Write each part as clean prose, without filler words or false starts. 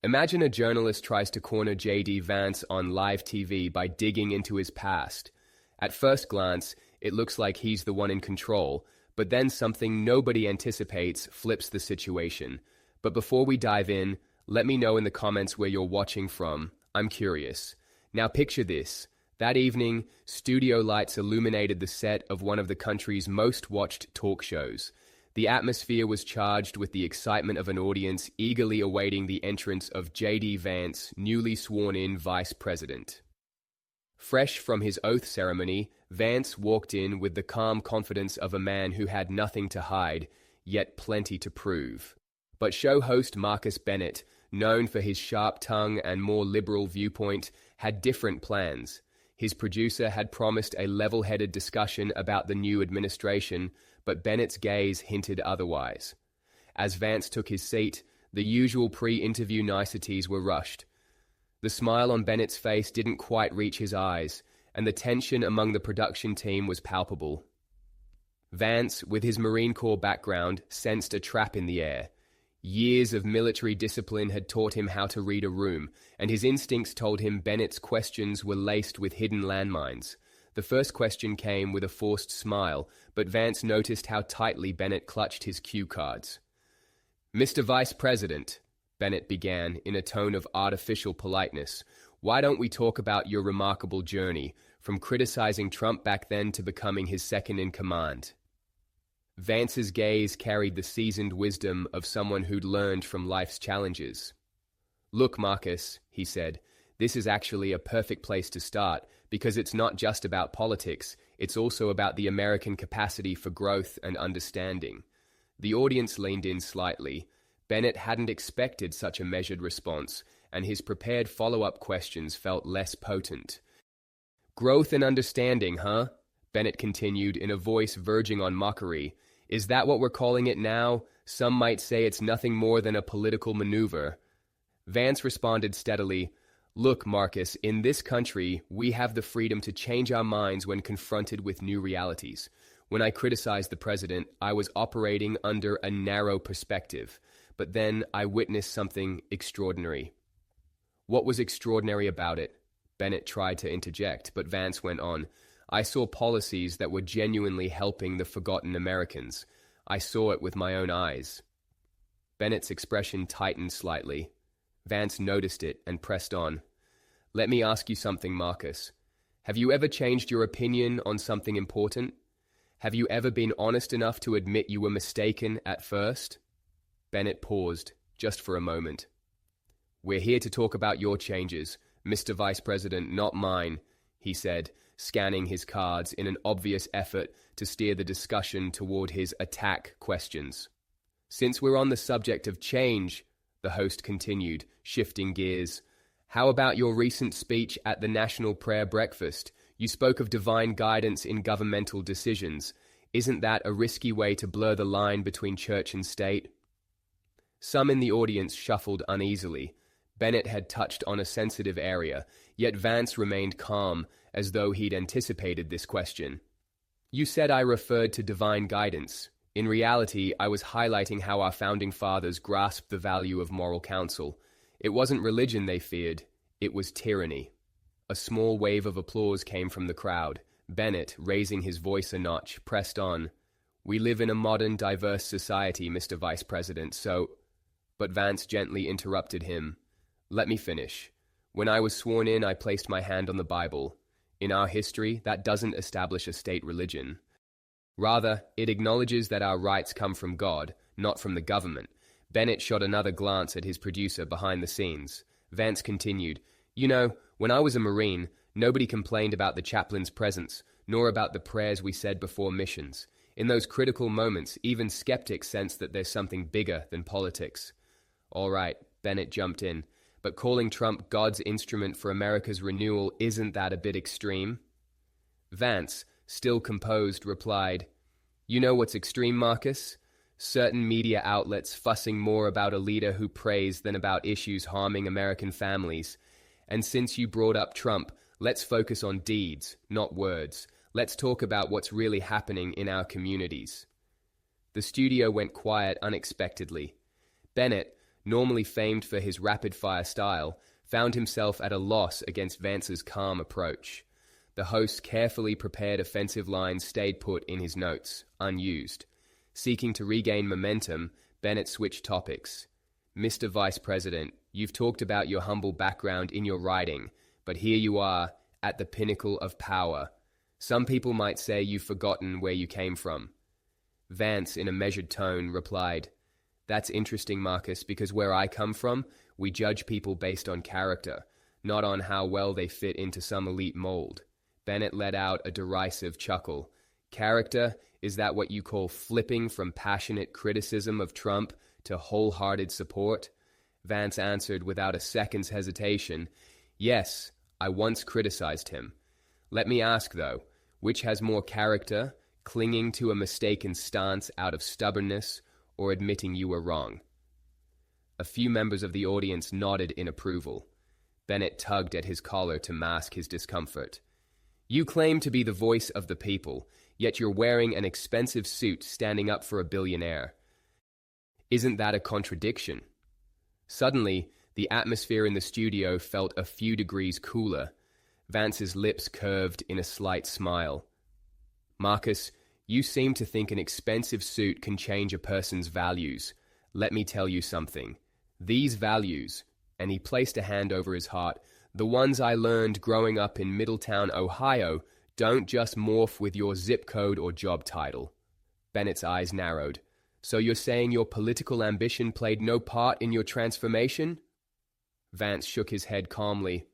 Imagine a journalist tries to corner J.D. Vance on live TV by digging into his past. At first glance, it looks like he's the one in control, but then something nobody anticipates flips the situation. But before we dive in, let me know in the comments where you're watching from. I'm curious. Now picture this. That evening, studio lights illuminated the set of one of the country's most watched talk shows. The atmosphere was charged with the excitement of an audience eagerly awaiting the entrance of J.D. Vance, newly sworn-in Vice President. Fresh from his oath ceremony, Vance walked in with the calm confidence of a man who had nothing to hide, yet plenty to prove. But show host Marcus Bennett, known for his sharp tongue and more liberal viewpoint, had different plans. His producer had promised a level-headed discussion about the new administration, but Bennett's gaze hinted otherwise. As Vance took his seat, the usual pre-interview niceties were rushed. The smile on Bennett's face didn't quite reach his eyes, and the tension among the production team was palpable. Vance, with his Marine Corps background, sensed a trap in the air. Years of military discipline had taught him how to read a room, and his instincts told him Bennett's questions were laced with hidden landmines. The first question came with a forced smile, but Vance noticed how tightly Bennett clutched his cue cards. "Mr. Vice President," Bennett began in a tone of artificial politeness, "why don't we talk about your remarkable journey, from criticizing Trump back then to becoming his second-in-command?" Vance's gaze carried the seasoned wisdom of someone who'd learned from life's challenges. "Look, Marcus," he said, "this is actually a perfect place to start, because it's not just about politics, it's also about the American capacity for growth and understanding." The audience leaned in slightly. Bennett hadn't expected such a measured response, and his prepared follow-up questions felt less potent. "Growth and understanding, huh?" Bennett continued in a voice verging on mockery. "Is that what we're calling it now? Some might say it's nothing more than a political maneuver." Vance responded steadily, "Look, Marcus, in this country, we have the freedom to change our minds when confronted with new realities. When I criticized the president, I was operating under a narrow perspective, but then I witnessed something extraordinary." "What was extraordinary about it?" Bennett tried to interject, but Vance went on. "I saw policies that were genuinely helping the forgotten Americans. I saw it with my own eyes." Bennett's expression tightened slightly. Vance noticed it and pressed on. "Let me ask you something, Marcus. Have you ever changed your opinion on something important? Have you ever been honest enough to admit you were mistaken at first?" Bennett paused, just for a moment. "We're here to talk about your changes, Mr. Vice President, not mine," he said, scanning his cards in an obvious effort to steer the discussion toward his attack questions. "Since we're on the subject of change," the host continued, shifting gears, "how about your recent speech at the National Prayer Breakfast? You spoke of divine guidance in governmental decisions. Isn't that a risky way to blur the line between church and state?" Some in the audience shuffled uneasily. Bennett had touched on a sensitive area, yet Vance remained calm, as though he'd anticipated this question. "You said I referred to divine guidance. In reality, I was highlighting how our founding fathers grasped the value of moral counsel. It wasn't religion they feared, it was tyranny." A small wave of applause came from the crowd. Bennett, raising his voice a notch, pressed on. "We live in a modern, diverse society, Mr. Vice President, so—" But Vance gently interrupted him. "Let me finish. When I was sworn in, I placed my hand on the Bible. In our history, that doesn't establish a state religion. Rather, it acknowledges that our rights come from God, not from the government." Bennett shot another glance at his producer behind the scenes. Vance continued, "You know, when I was a Marine, nobody complained about the chaplain's presence, nor about the prayers we said before missions. In those critical moments, even skeptics sense that there's something bigger than politics." "All right," Bennett jumped in. "But calling Trump God's instrument for America's renewal, isn't that a bit extreme?" Vance, still composed, replied, "You know what's extreme, Marcus? Certain media outlets fussing more about a leader who prays than about issues harming American families. And since you brought up Trump, let's focus on deeds, not words. Let's talk about what's really happening in our communities." The studio went quiet unexpectedly. Bennett, normally famed for his rapid-fire style, found himself at a loss against Vance's calm approach. The host's carefully prepared offensive lines stayed put in his notes, unused. Seeking to regain momentum, Bennett switched topics. "Mr. Vice President, you've talked about your humble background in your writing, but here you are, at the pinnacle of power. Some people might say you've forgotten where you came from." Vance, in a measured tone, replied, "That's interesting, Marcus, because where I come from, we judge people based on character, not on how well they fit into some elite mold." Bennett let out a derisive chuckle. "Character? Is that what you call flipping from passionate criticism of Trump to wholehearted support?" Vance answered without a second's hesitation, "Yes, I once criticized him. Let me ask, though, which has more character, clinging to a mistaken stance out of stubbornness, or admitting you were wrong?" A few members of the audience nodded in approval. Bennett tugged at his collar to mask his discomfort. "You claim to be the voice of the people, yet you're wearing an expensive suit standing up for a billionaire. Isn't that a contradiction?" Suddenly, the atmosphere in the studio felt a few degrees cooler. Vance's lips curved in a slight smile. "Marcus, you seem to think an expensive suit can change a person's values. Let me tell you something. These values," and he placed a hand over his heart, "the ones I learned growing up in Middletown, Ohio, don't just morph with your zip code or job title." Bennett's eyes narrowed. "So you're saying your political ambition played no part in your transformation?" Vance shook his head calmly.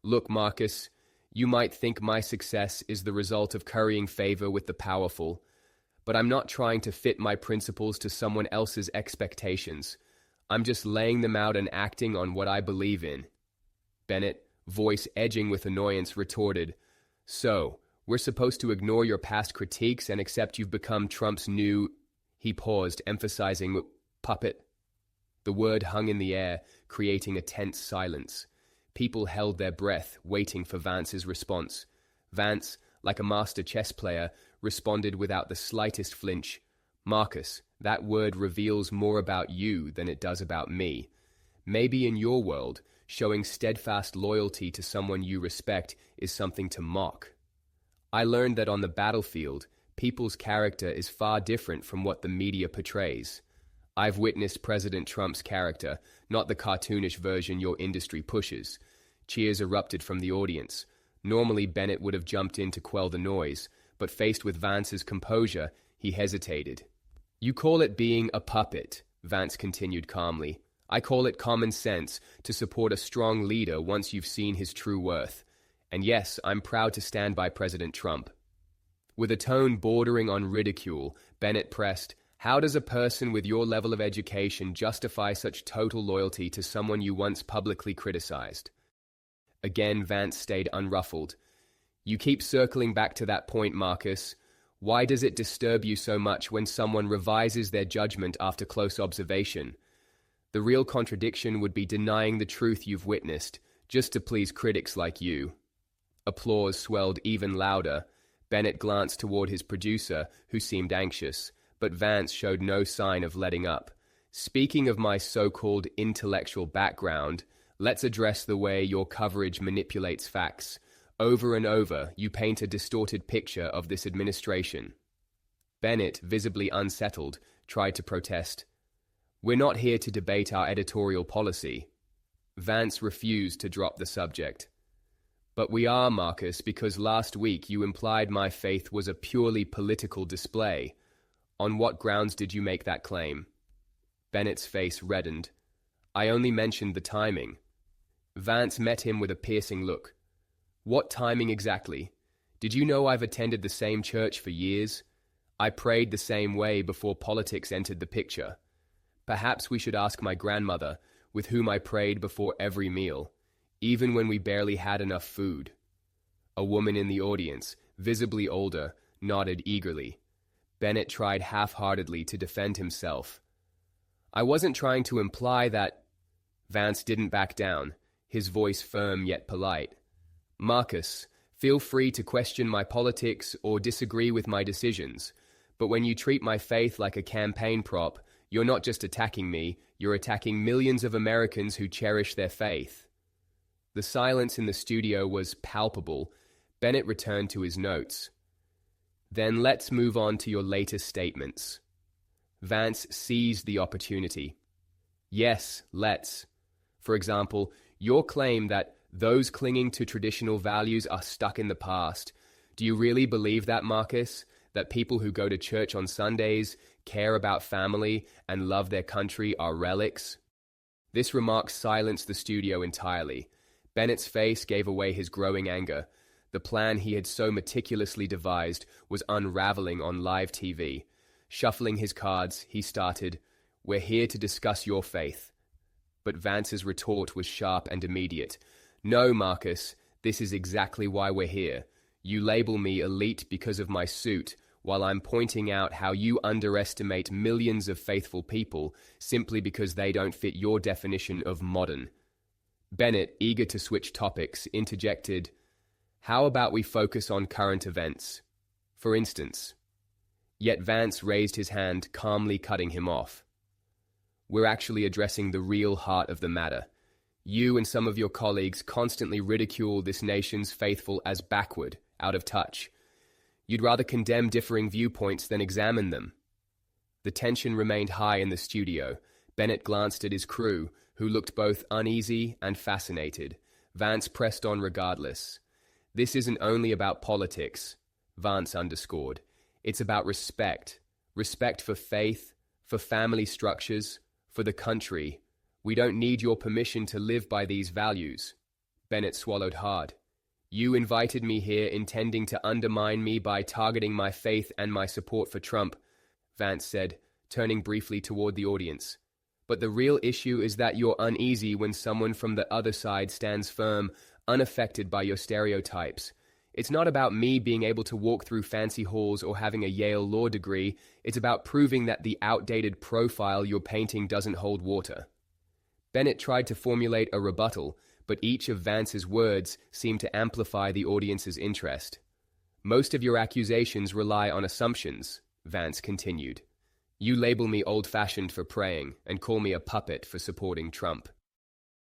"Look, Marcus, you might think my success is the result of currying favor with the powerful, but I'm not trying to fit my principles to someone else's expectations. I'm just laying them out and acting on what I believe in." Bennett, voice edging with annoyance, retorted, "So, we're supposed to ignore your past critiques and accept you've become Trump's new—" He paused, emphasizing puppet. The word hung in the air, creating a tense silence. People held their breath, waiting for Vance's response. Vance, like a master chess player, responded without the slightest flinch. "Marcus, that word reveals more about you than it does about me. Maybe in your world, showing steadfast loyalty to someone you respect is something to mock. I learned that on the battlefield, people's character is far different from what the media portrays. I've witnessed President Trump's character, not the cartoonish version your industry pushes." Cheers erupted from the audience. Normally, Bennett would have jumped in to quell the noise, but faced with Vance's composure, he hesitated. "You call it being a puppet," Vance continued calmly. "I call it common sense to support a strong leader once you've seen his true worth. And yes, I'm proud to stand by President Trump." With a tone bordering on ridicule, Bennett pressed, "How does a person with your level of education justify such total loyalty to someone you once publicly criticized?" Again, Vance stayed unruffled. "You keep circling back to that point, Marcus. Why does it disturb you so much when someone revises their judgment after close observation? The real contradiction would be denying the truth you've witnessed, just to please critics like you." Applause swelled even louder. Bennett glanced toward his producer, who seemed anxious, but Vance showed no sign of letting up. "Speaking of my so-called intellectual background, let's address the way your coverage manipulates facts. Over and over, you paint a distorted picture of this administration." Bennett, visibly unsettled, tried to protest. "We're not here to debate our editorial policy." Vance refused to drop the subject. "But we are, Marcus, because last week you implied my faith was a purely political display. On what grounds did you make that claim?" Bennett's face reddened. "I only mentioned the timing." Vance met him with a piercing look. "What timing exactly? Did you know I've attended the same church for years? I prayed the same way before politics entered the picture. Perhaps we should ask my grandmother, with whom I prayed before every meal, even when we barely had enough food." A woman in the audience, visibly older, nodded eagerly. Bennett tried half-heartedly to defend himself. "I wasn't trying to imply that—" Vance didn't back down, his voice firm yet polite. "Marcus, feel free to question my politics or disagree with my decisions, but when you treat my faith like a campaign prop, you're not just attacking me, You're attacking millions of Americans who cherish their faith." The silence in the studio was palpable. Bennett returned to his notes. "Then let's move on to your latest statements." Vance seized the opportunity. "Yes, let's. For example, your claim that those clinging to traditional values are stuck in the past. Do you really believe that, Marcus? That people who go to church on Sundays, care about family, and love their country are relics?" This remark silenced the studio entirely. Bennett's face gave away his growing anger. The plan he had so meticulously devised was unraveling on live TV. Shuffling his cards, he started, "We're here to discuss your faith." But Vance's retort was sharp and immediate. "No, Marcus, this is exactly why we're here. You label me elite because of my suit, while I'm pointing out how you underestimate millions of faithful people simply because they don't fit your definition of modern." Bennett, eager to switch topics, interjected, "How about we focus on current events? For instance." Yet Vance raised his hand, calmly cutting him off. "We're actually addressing the real heart of the matter. You and some of your colleagues constantly ridicule this nation's faithful as backward, out of touch. You'd rather condemn differing viewpoints than examine them." The tension remained high in the studio. Bennett glanced at his crew, who looked both uneasy and fascinated. Vance pressed on regardless. "This isn't only about politics," Vance underscored. "It's about respect. Respect for faith, for family structures, for the country. We don't need your permission to live by these values." Bennett swallowed hard. "You invited me here intending to undermine me by targeting my faith and my support for Trump," Vance said, turning briefly toward the audience. "But the real issue is that you're uneasy when someone from the other side stands firm, unaffected by your stereotypes. It's not about me being able to walk through fancy halls or having a Yale law degree. It's about proving that the outdated profile you're painting doesn't hold water." Bennett tried to formulate a rebuttal, but each of Vance's words seemed to amplify the audience's interest. "Most of your accusations rely on assumptions," Vance continued. "You label me old-fashioned for praying and call me a puppet for supporting Trump.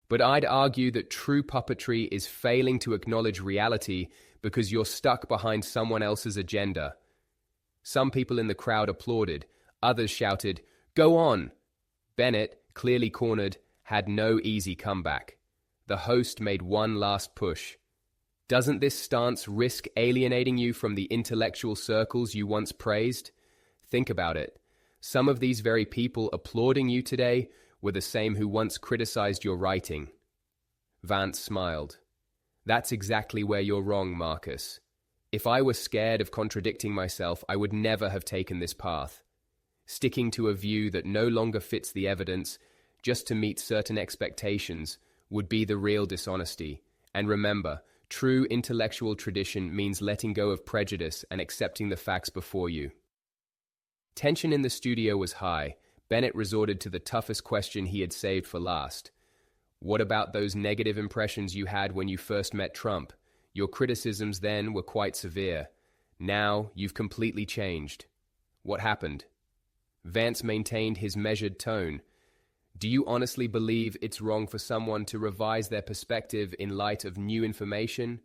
But I'd argue that true puppetry is failing to acknowledge reality because you're stuck behind someone else's agenda." Some people in the crowd applauded. Others shouted, "Go on!" Bennett, clearly cornered, had no easy comeback. The host made one last push. "Doesn't this stance risk alienating you from the intellectual circles you once praised? Think about it. Some of these very people applauding you today were the same who once criticized your writing." Vance smiled. "That's exactly where you're wrong, Marcus. If I were scared of contradicting myself, I would never have taken this path. Sticking to a view that no longer fits the evidence, just to meet certain expectations, would be the real dishonesty. And remember, true intellectual tradition means letting go of prejudice and accepting the facts before you." Tension in the studio was high. Bennett resorted to the toughest question he had saved for last. "What about those negative impressions you had when you first met Trump? Your criticisms then were quite severe. Now you've completely changed. What happened?" Vance maintained his measured tone. "Do you honestly believe it's wrong for someone to revise their perspective in light of new information?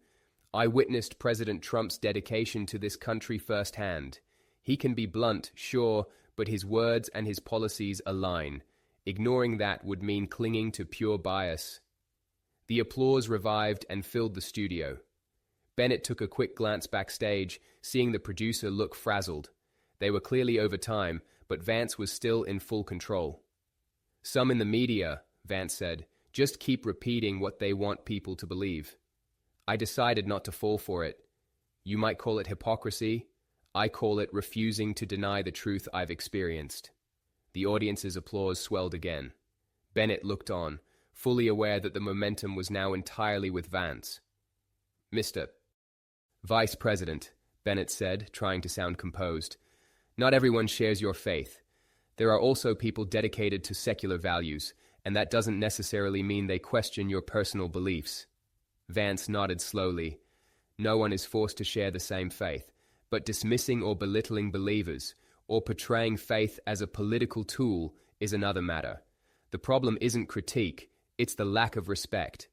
I witnessed President Trump's dedication to this country firsthand. He can be blunt, sure, but his words and his policies align. Ignoring that would mean clinging to pure bias." The applause revived and filled the studio. Bennett took a quick glance backstage, seeing the producer look frazzled. They were clearly over time, but Vance was still in full control. "Some in the media," Vance said, "just keep repeating what they want people to believe. I decided not to fall for it. You might call it hypocrisy. I call it refusing to deny the truth I've experienced." The audience's applause swelled again. Bennett looked on, fully aware that the momentum was now entirely with Vance. "Mr. Vice President," Bennett said, trying to sound composed, "not everyone shares your faith. There are also people dedicated to secular values, and that doesn't necessarily mean they question your personal beliefs." Vance nodded slowly. "No one is forced to share the same faith, but dismissing or belittling believers, or portraying faith as a political tool, is another matter. The problem isn't critique, it's the lack of respect.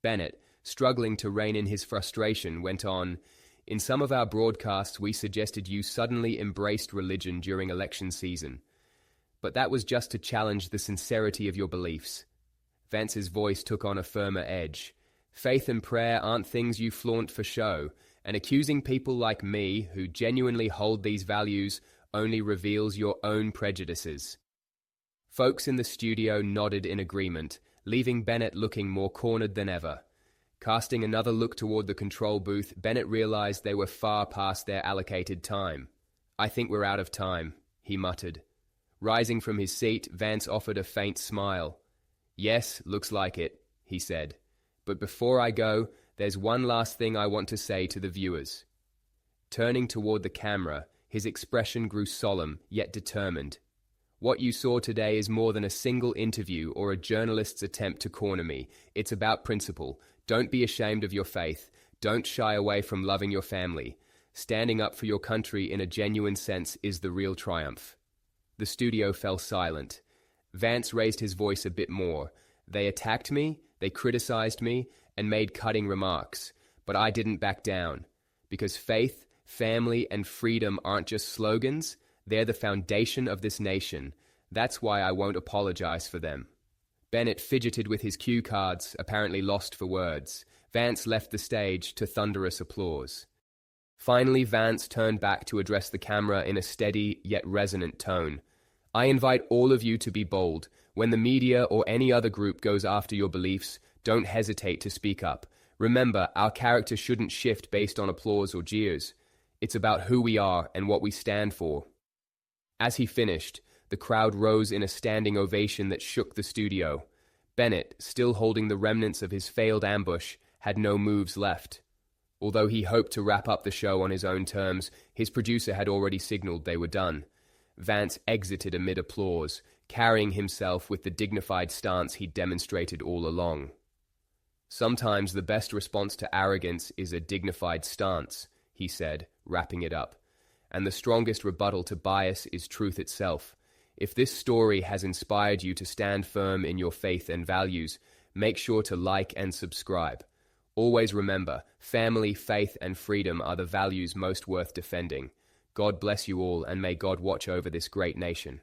Bennett, struggling to rein in his frustration, went on, "In some of our broadcasts we suggested you suddenly embraced religion during election season. But that was just to challenge the sincerity of your beliefs." Vance's voice took on a firmer edge. "Faith and prayer aren't things you flaunt for show, and accusing people like me, who genuinely hold these values, only reveals your own prejudices." Folks in the studio nodded in agreement, leaving Bennett looking more cornered than ever. Casting another look toward the control booth, Bennett realized they were far past their allocated time. "I think we're out of time," he muttered. Rising from his seat, Vance offered a faint smile. "Yes, looks like it," he said. "But before I go, there's one last thing I want to say to the viewers." Turning toward the camera, his expression grew solemn, yet determined. "What you saw today is more than a single interview or a journalist's attempt to corner me. It's about principle. Don't be ashamed of your faith. Don't shy away from loving your family. Standing up for your country in a genuine sense is the real triumph." The studio fell silent. Vance raised his voice a bit more. "They attacked me, they criticized me, and made cutting remarks. But I didn't back down. Because faith, family, and freedom aren't just slogans, they're the foundation of this nation. That's why I won't apologize for them." Bennett fidgeted with his cue cards, apparently lost for words. Vance left the stage to thunderous applause. Finally, Vance turned back to address the camera in a steady yet resonant tone. "I invite all of you to be bold. When the media or any other group goes after your beliefs, don't hesitate to speak up. Remember, our character shouldn't shift based on applause or jeers. It's about who we are and what we stand for." As he finished, the crowd rose in a standing ovation that shook the studio. Bennett, still holding the remnants of his failed ambush, had no moves left. Although he hoped to wrap up the show on his own terms, his producer had already signaled they were done. Vance exited amid applause, carrying himself with the dignified stance he'd demonstrated all along. "Sometimes the best response to arrogance is a dignified stance," he said, wrapping it up. "And the strongest rebuttal to bias is truth itself. If this story has inspired you to stand firm in your faith and values, make sure to like and subscribe. Always remember, family, faith, and freedom are the values most worth defending. God bless you all, and may God watch over this great nation."